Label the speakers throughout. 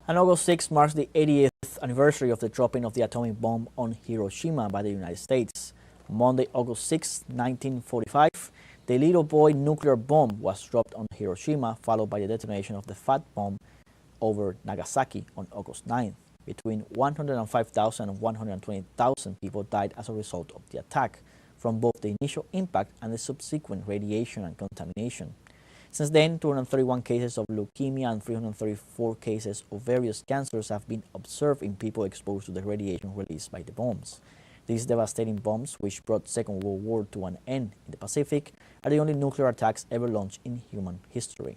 Speaker 1: And August 6 marks the 80th anniversary of the dropping of the atomic bomb on Hiroshima by the United States. Monday, August 6, 1945, the Little Boy nuclear bomb was dropped on Hiroshima, followed by the detonation of the Fat Bomb over Nagasaki on August 9. Between 105,000 and 120,000 people died as a result of the attack, from both the initial impact and the subsequent radiation and contamination. Since then, 231 cases of leukemia and 334 cases of various cancers have been observed in people exposed to the radiation released by the bombs. These devastating bombs, which brought Second World War to an end in the Pacific, are the only nuclear attacks ever launched in human history.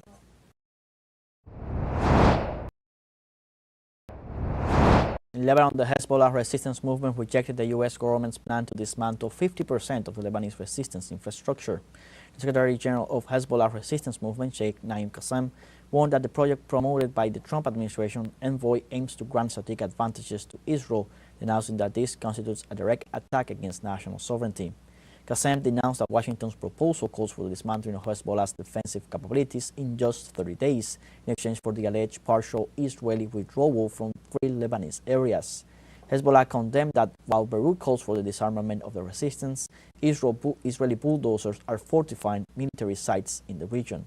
Speaker 1: In Lebanon, the Hezbollah resistance movement rejected the U.S. government's plan to dismantle 50% of the Lebanese resistance infrastructure. The Secretary General of Hezbollah resistance movement, Sheikh Naim Qassem, warned that the project promoted by the Trump administration envoy aims to grant strategic advantages to Israel, denouncing that this constitutes a direct attack against national sovereignty. Qassem denounced that Washington's proposal calls for the dismantling of Hezbollah's defensive capabilities in just 30 days, in exchange for the alleged partial Israeli withdrawal from 3 Lebanese areas. Hezbollah condemned that while Beirut calls for the disarmament of the resistance, Israeli bulldozers are fortifying military sites in the region.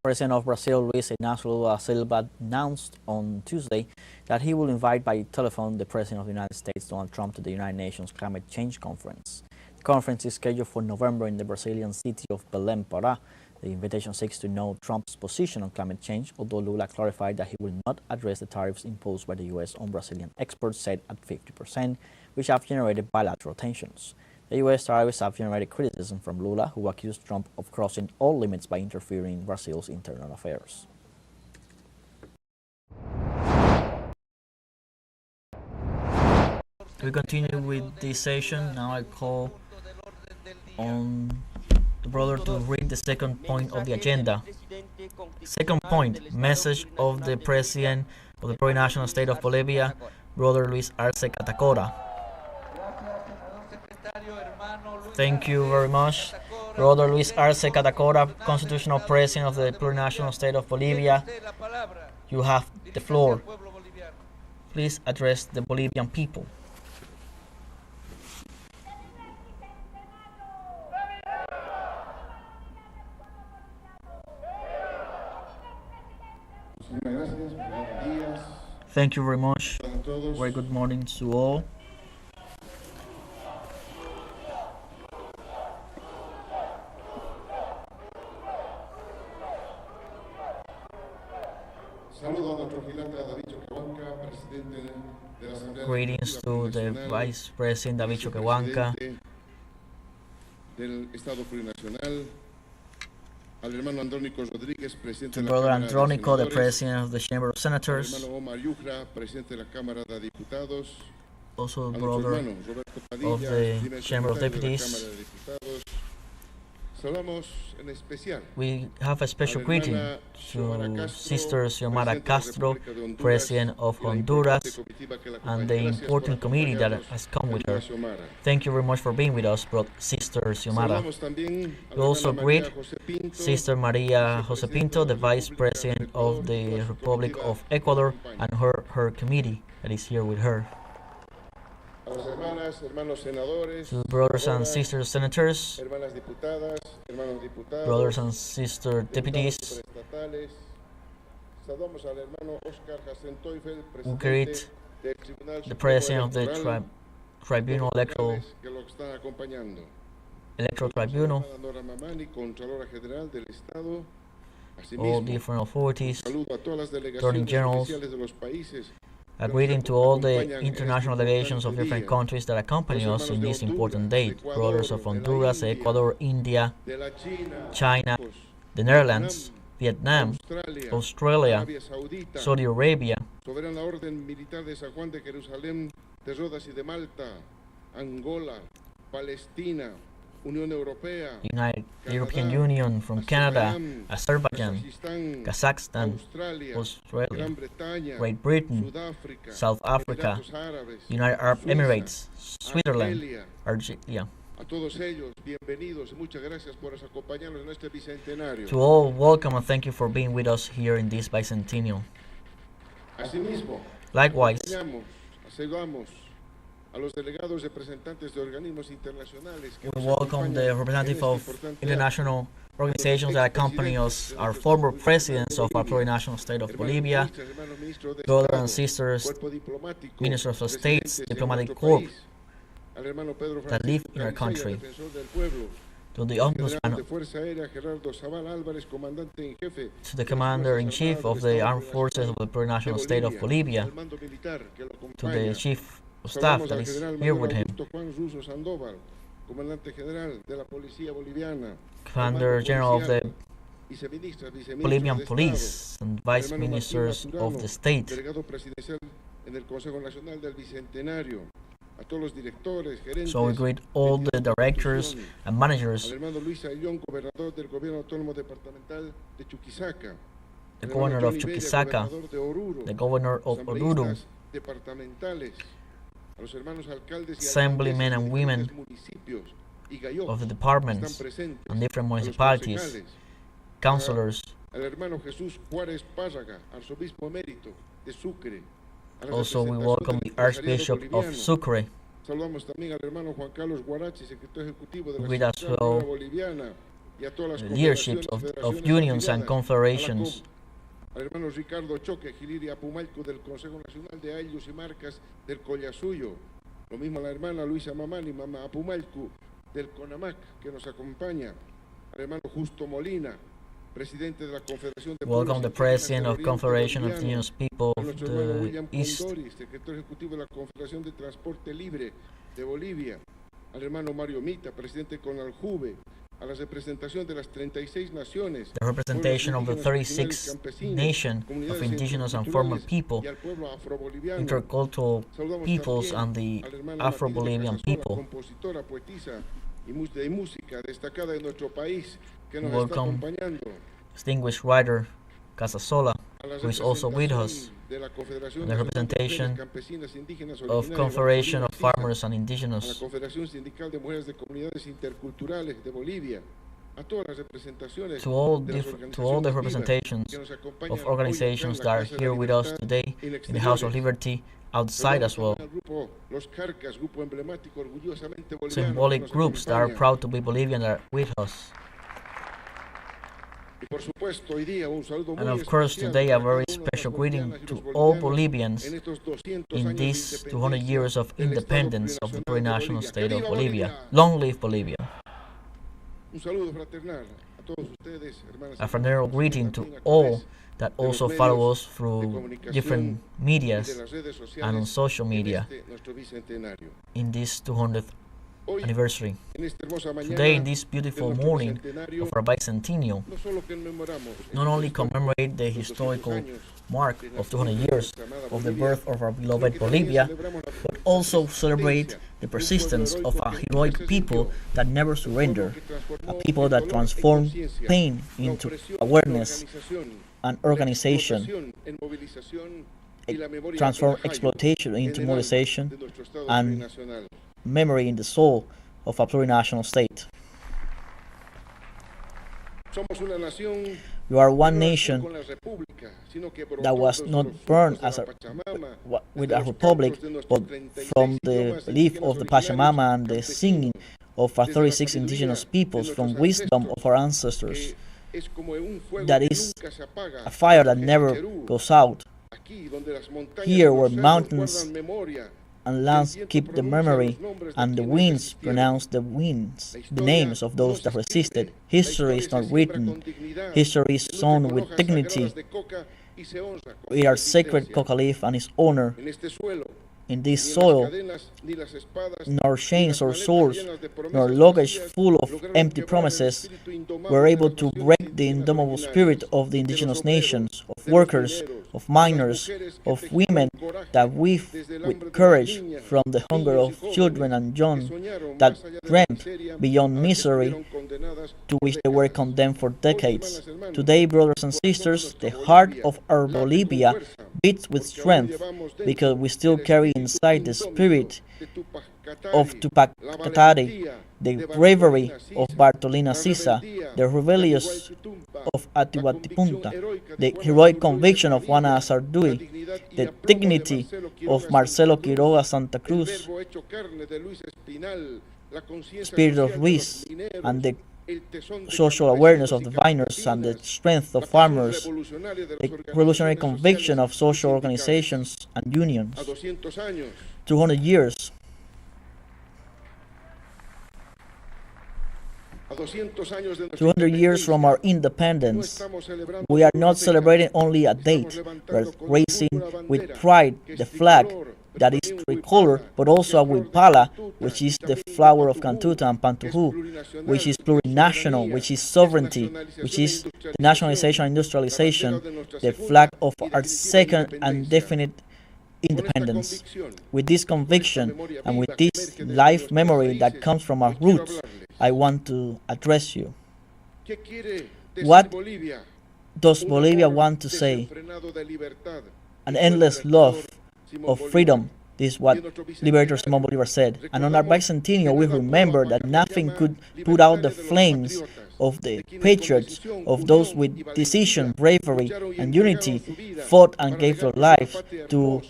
Speaker 1: President of Brazil, Luis Inácio Lula da Silva, announced on Tuesday that he will invite by telephone the President of the United States, Donald Trump, to the United Nations Climate Change Conference. The conference is scheduled for November in the Brazilian city of Belém, Pará. The invitation seeks to know Trump's position on climate change, although Lula clarified that he will not address the tariffs imposed by the U.S. on Brazilian exports, set at 50%, which have generated bilateral tensions. The U.S. tariffs have generated criticism from Lula, who accused Trump of crossing all limits by interfering in Brazil's internal affairs. We continue with this session. Now I call on the brother to read the second point of the agenda. Second point, message of the President of the Plurinational State of Bolivia, Brother Luis Arce Catacora. Thank you very much. Brother Luis Arce Catacora, Constitutional President of the Plurinational State of Bolivia, you have the floor. Please address the Bolivian people. Thank you very much. Very good morning to all. Greetings to the Vice President David Choquehuanca, to Brother Andrónico, the President of the Chamber of Senators, also Brother of the Chamber of Deputies. We have a special greeting to Sister Xiomara Castro, President of Honduras, and the important committee that has come with her. Thank you very much for being with us, Sister Xiomara. We also greet Sister Maria Jose Pinto, the Vice President of the Republic of Ecuador, and her committee that is here with her. To brothers and sisters senators, brothers and sister deputies, we greet the President of the Tribunal Electoral Tribunal, all different authorities, attorney generals. A greeting to all the international delegations of different countries that accompany us in this important date. Brothers of Honduras, Ecuador, India, China, the Netherlands, Vietnam, Australia, Saudi Arabia, United European Union, from Canada, Azerbaijan, Kazakhstan, Australia, Great Britain, South Africa, United Arab Emirates, Switzerland, Argentina, To all, welcome and thank you for being with us here in this bicentennial. Likewise, we welcome the representative of international organizations that accompany us, our former presidents of our plurinational state of Bolivia, brothers and sisters, ministers of states, diplomatic corps that live in our country, to the ombudsman, to the commander-in-chief of the armed forces of the plurinational state of Bolivia, to the chief of staff that is here with him, Commander General of the Bolivian Police and Vice Ministers of the state, so we greet all the directors and managers, the governor of Chuquisaca, the governor of Oruro, assemblymen and women of the departments and different municipalities, councilors. Also, we welcome the Archbishop of Sucre. With as well the leaderships of unions and confederations. Welcome the President of Confederation of Indigenous People of the East, the representation of the 36 nations of indigenous and former people, intercultural peoples, and the Afro-Bolivian people. Welcome distinguished writer Casasola, who is also with us, and the representation of Confederation of Farmers and Indigenous, to all the representations of organizations that are here with us today in the House of Liberty, outside as well. Symbolic groups that are proud to be Bolivian are with us. And of course, today a very special greeting to all Bolivians in these 200 years of independence of the plurinational state of Bolivia. Long live Bolivia! A fraternal greeting to all that also follow us through different medias and on social media in this 200th anniversary. Today, in this beautiful morning of our bicentennial, not only commemorate the historical mark of 200 years of the birth of our beloved Bolivia, but also celebrate the persistence of a heroic people that never surrender, a people that transform pain into awareness and organization, transform exploitation into mobilization and memory in the soul of a plurinational state. You are one nation that was not born as with a republic, but from the belief of the Pachamama and the singing of our 36 indigenous peoples, from wisdom of our ancestors. That is a fire that never goes out. Here where mountains and lands keep the memory, and the winds pronounce the names of those that resisted. History is not written. History is sown with dignity. We are sacred coca leaf and is honor. In this soil, nor chains or swords, nor luggage full of empty promises, were able to break the indomitable spirit of the indigenous nations, of workers, of miners, of women that weave with courage from the hunger of children and young that dreamt beyond misery to which they were condemned for decades. Today, brothers and sisters, the heart of our Bolivia beats with strength because we still carry inside the spirit of Tupac Katari, the bravery of Bartolina Sisa, the rebellious of Atiwatipunta, the heroic conviction of Juana Azardui, the dignity of Marcelo Quiroga Santa Cruz, spirit of Ruiz, and the social awareness of the viners and the strength of farmers, the revolutionary conviction of social organizations and unions. 200 years. 200 years from our independence, we are not celebrating only a date, we are raising with pride the flag that is tricolor, but also a huipala, which is the flower of Cantuta and Pantuhu, which is plurinational, which is sovereignty, which is the nationalization and industrialization, the flag of our second and definite independence. With this conviction and with this life memory that comes from our roots, I want to address you. What does Bolivia want to say? An endless love of freedom. This is what Liberator Simón Bolívar said. And on our bicentennial, we remember that nothing could put out the flames of the patriots, of those with decision, bravery, and unity, fought and gave their lives to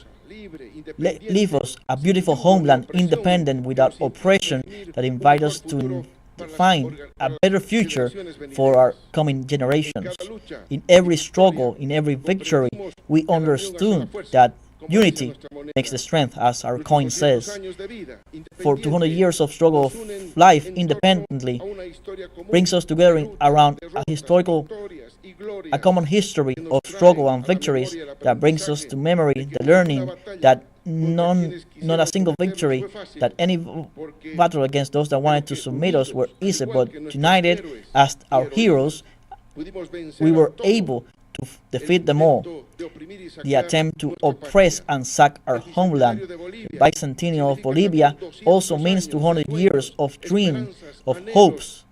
Speaker 1: leave us a beautiful homeland, independent, without oppression, that invite us to find a better future for our coming generations. In every struggle, in every victory, we understood that unity makes the strength, as our coin says. For 200 years of struggle of life independently brings us together around a common history of struggle and victories that brings us to memory the learning that not a single victory, that any battle against those that wanted to submit us were easy, but united as our heroes, we were able to defeat them all. The attempt to oppress and sack our homeland. The bicentennial of Bolivia also means 200 years of dreams, of hopes,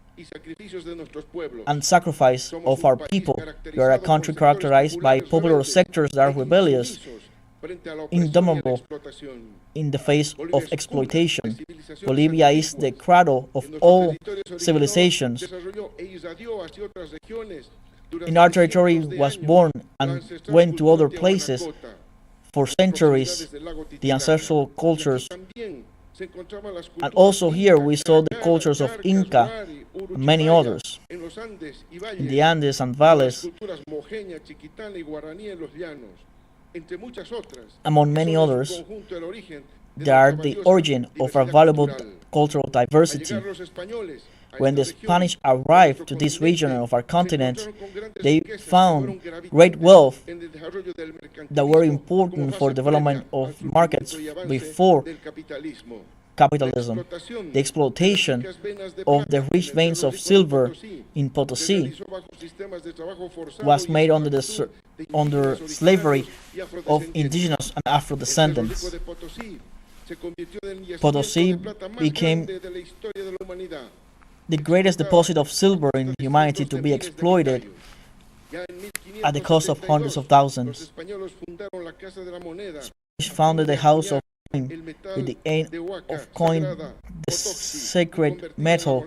Speaker 1: and sacrifice of our people. We are a country characterized by popular sectors that are rebellious, indomitable in the face of exploitation. Bolivia is the cradle of all civilizations. In our territory was born and went to other places for centuries, the ancestral cultures. And also here we saw the cultures of Inca and many others. In the Andes and valleys, among many others, they are the origin of our valuable cultural diversity. When the Spanish arrived to this region of our continent, they found great wealth that were important for development of markets before capitalism. The exploitation of the rich veins of silver in Potosí was made under slavery of indigenous and Afro descendants. Potosí became the greatest deposit of silver in humanity to be exploited at the cost of hundreds of thousands. Spanish founded the House of Coin with the aim of coining the sacred metal,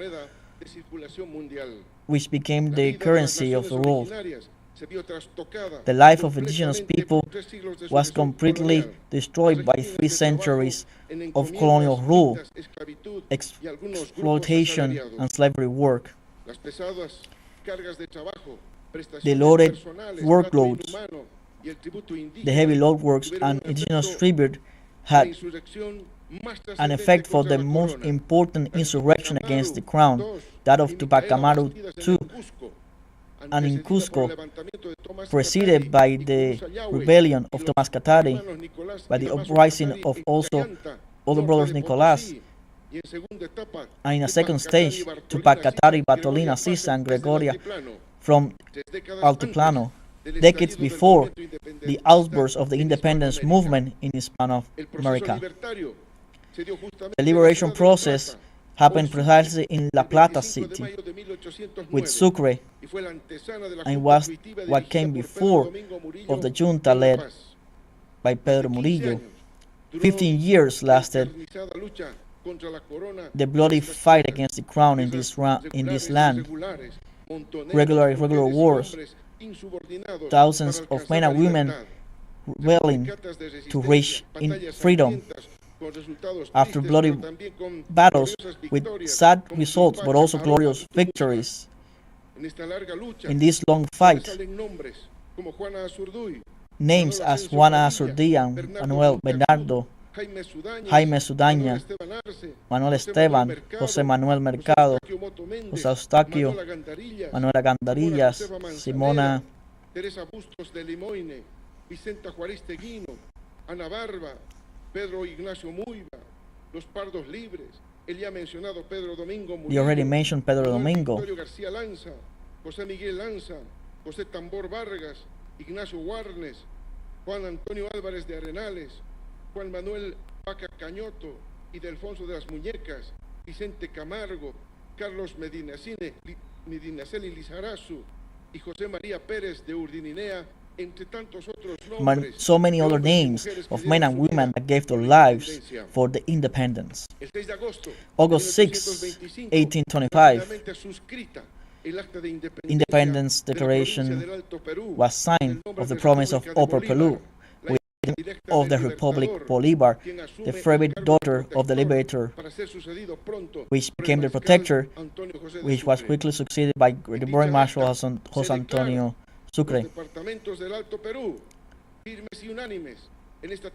Speaker 1: which became the currency of the world. The life of indigenous people was completely destroyed by 3 centuries of colonial rule, exploitation, and slavery work. The loaded workloads, the heavy load works, and indigenous tribute had an effect for the most important insurrection against the crown, that of Tupac Amaru II, and in Cusco, preceded by the rebellion of Tomás Katari, by the uprising of also other brothers Nicolás, and in a second stage, Tupac Katari, Bartolina Sisa, and Gregoria from Altiplano, decades before the outburst of the independence movement in Hispanoamerica. The liberation process happened precisely in La Plata city with Sucre, and was what came before of the junta led by Pedro Murillo. 15 years lasted the bloody fight against the crown in this land, regular wars, thousands of men and women rebelling to reach in freedom after bloody battles with sad results but also glorious victories. In this long fight, names as Juana Azurduy, Manuel Bernardo, Jaime Sudaña, Manuel Esteban, José Manuel Mercado, José Eustaquio, Manuel Gandarillas, Simona,
Speaker 2: Teresa Bustos de Limoine, Vicenta Juárez Teguino, Ana Barba, Pedro Ignacio Muyva, Los Pardos Libres, el ya mencionado Pedro Domingo Murillo,
Speaker 1: the already mentioned Pedro Domingo,
Speaker 2: Victorio García Lanza, José Miguel Lanza, José Tambor Vargas, Ignacio Warnes, Juan Antonio Álvarez de Arenales, Juan Manuel Vaca Cañoto y Delfonso de las Muñecas, Vicente Camargo, Carlos Medinaceli Lizarazu y José María Pérez de Urdininea, entre tantos otros nombres.
Speaker 1: So many other names of men and women that gave their lives for the independence. August 6, 1825, Independence Declaration was signed of the province of Upper Peru of the Republic Bolivar, the favorite daughter of the liberator, which became the protector, which was quickly succeeded by the Born Marshal José Antonio Sucre.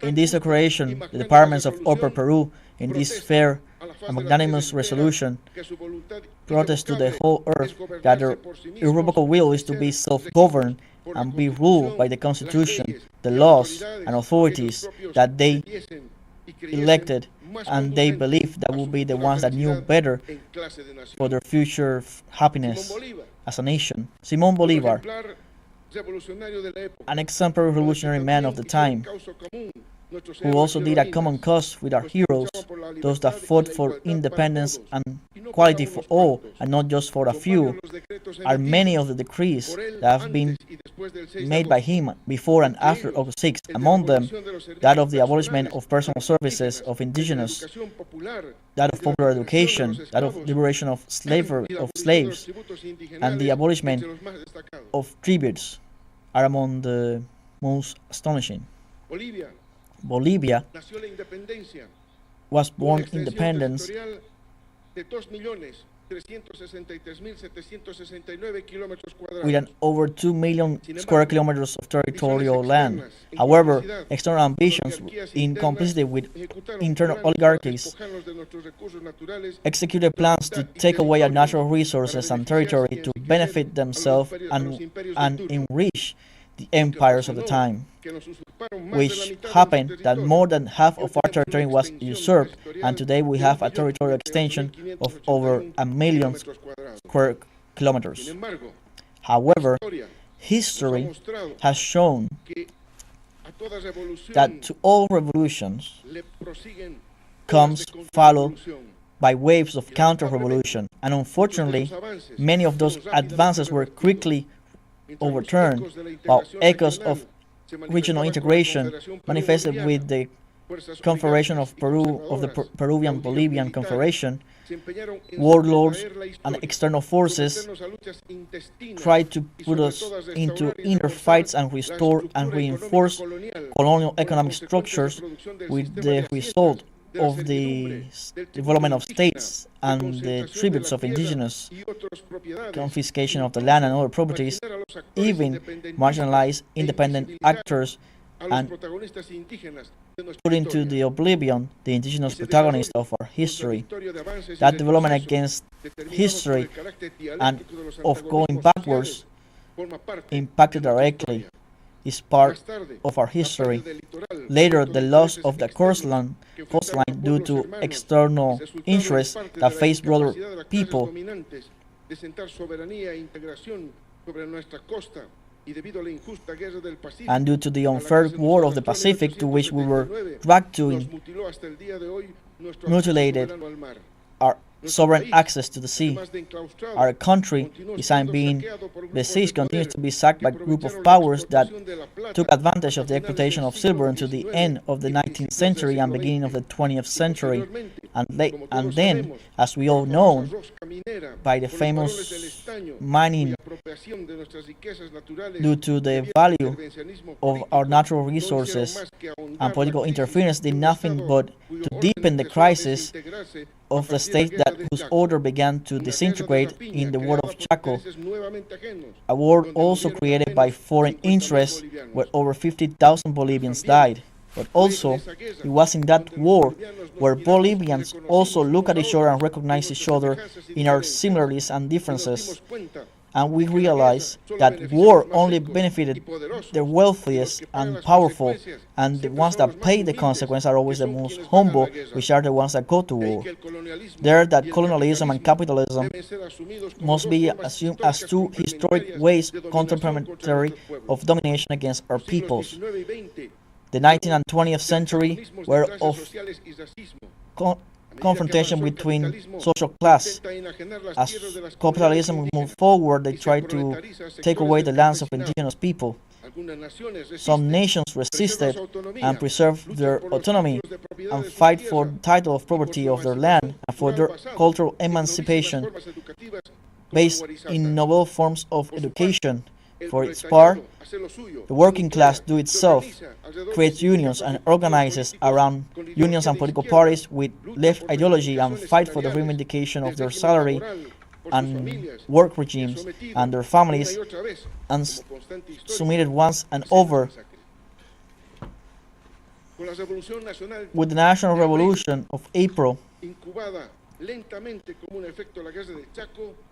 Speaker 1: In this declaration, the departments of Upper Peru, in this fair and magnanimous resolution, protest to the whole earth that their irrevocable will is to be self-governed and be ruled by the Constitution, the laws and authorities that they elected, and they believe that will be the ones that knew better for their future happiness as a nation. Simón Bolívar, an exemplary revolutionary man of the time, who also did a common cause with our heroes, those that fought for independence and equality for all, and not just for a few, are many of the decrees that have been made by him before and after August 6, among them that of the abolishment of personal services of indigenous, that of popular education, that of liberation of slaves, and the abolishment of tributes are among the most astonishing. Bolivia was born independence with an over 2 million square kilometers of territorial land. However, external ambitions, in complicity with internal oligarchies, executed plans to take away our natural resources and territory to benefit themselves and enrich the empires of the time, which happened that more than half of our territory was usurped, and today we have a territorial extension of over 1 million square kilometers. However, history has shown that to all revolutions comes followed by waves of counter-revolution, and unfortunately, many of those advances were quickly overturned, while echoes of regional integration manifested with the Confederation of Peru, of the Peruvian-Bolivian Confederation, warlords and external forces tried to put us into inner fights and restore and reinforce colonial economic structures, with the result of the development of states and the tributes of indigenous, confiscation of the land and other properties, even marginalized independent actors, and put into the oblivion the indigenous protagonists of our history. That development against history and of going backwards impacted directly is part of our history. Later, the loss of the coastline due to external interests that faced brother people, and due to the unfair war of the Pacific to which we were dragged to, mutilated our sovereign access to the sea. Our country, besides being besieged, continues to be sacked by a group of powers that took advantage of the exploitation of silver until the end of the 19th century and beginning of the 20th century, and then, as we all know, by the famous mining, due to the value of our natural resources and political interference, did nothing but to deepen the crisis of the state whose order began to disintegrate in the War of Chaco, a war also created by foreign interests where over 50,000 Bolivians died. But also, it was in that war where Bolivians also look at each other and recognize each other in our similarities and differences. And we realize that war only benefited the wealthiest and powerful, and the ones that pay the consequence are always the most humble, which are the ones that go to war. There, that colonialism and capitalism must be assumed as two historic ways contemporary of domination against our peoples. The 19th and 20th century were of confrontation between social class. As capitalism moved forward, they tried to take away the lands of indigenous people. Some nations resisted and preserved their autonomy and fight for the title of property of their land and for their cultural emancipation based in novel forms of education. For its part, the working class do itself, creates unions and organizes around unions and political parties with left ideology and fight for the reivindication of their salary and work regimes and their families, and submitted once and over. With the National Revolution of April,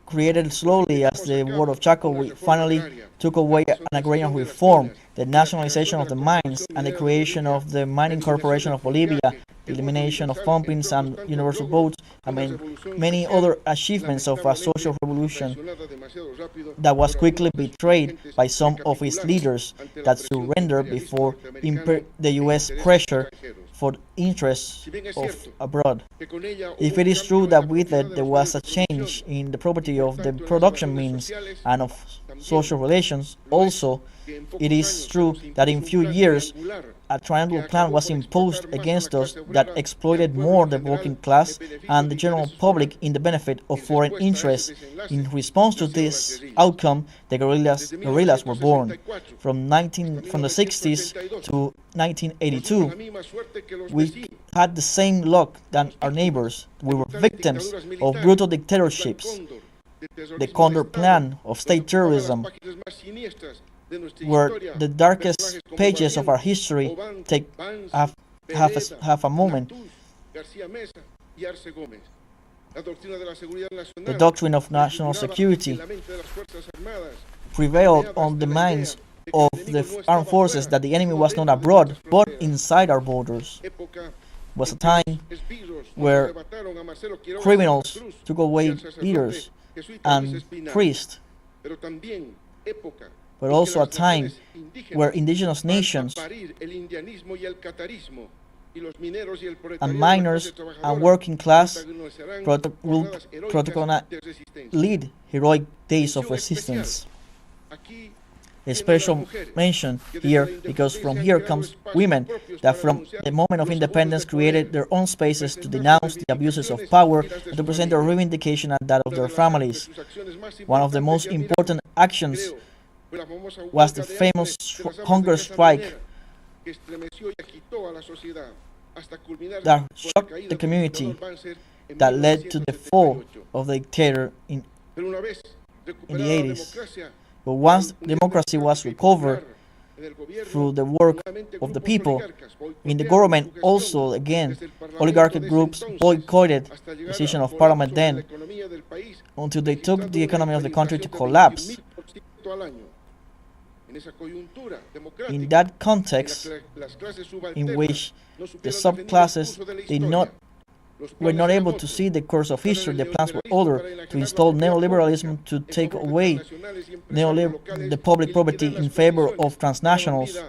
Speaker 1: created slowly as the War of Chaco, we finally took away an agrarian reform, the nationalization of the mines, and the creation of the Mining Corporation of Bolivia, the elimination of pumpings and universal votes, many other achievements of a social revolution that was quickly betrayed by some of its leaders that surrendered before the U.S. pressure for interests of abroad. If it is true that with it there was a change in the property of the production means and of social relations, also it is true that in few years a triangle plan was imposed against us that exploited more the working class and the general public in the benefit of foreign interests. In response to this outcome, the guerrillas were born. From the 60s to 1982, we had the same luck than our neighbors. We were victims of brutal dictatorships. The Condor Plan of state terrorism, where the darkest pages of our history have a moment. The doctrine of national security prevailed on the minds of the armed forces that the enemy was not abroad, but inside our borders. It was a time where criminals took away leaders and priests, but also a time where indigenous nations and miners and working class will lead heroic days of resistance. A special mention here, because from here comes women that from the moment of independence created their own spaces to denounce the abuses of power and to present their reivindication and that of their families. One of the most important actions was the famous hunger strike that shocked the community, that led to the fall of the dictator in the 80s. But once democracy was recovered through the work of the people, in the government also, again, oligarchic groups boycotted the decision of parliament then, until they took the economy of the country to collapse. In that context, in which the subclasses were not able to see the course of history, the plans were ordered to install neoliberalism to take away the public property in favor of transnationals.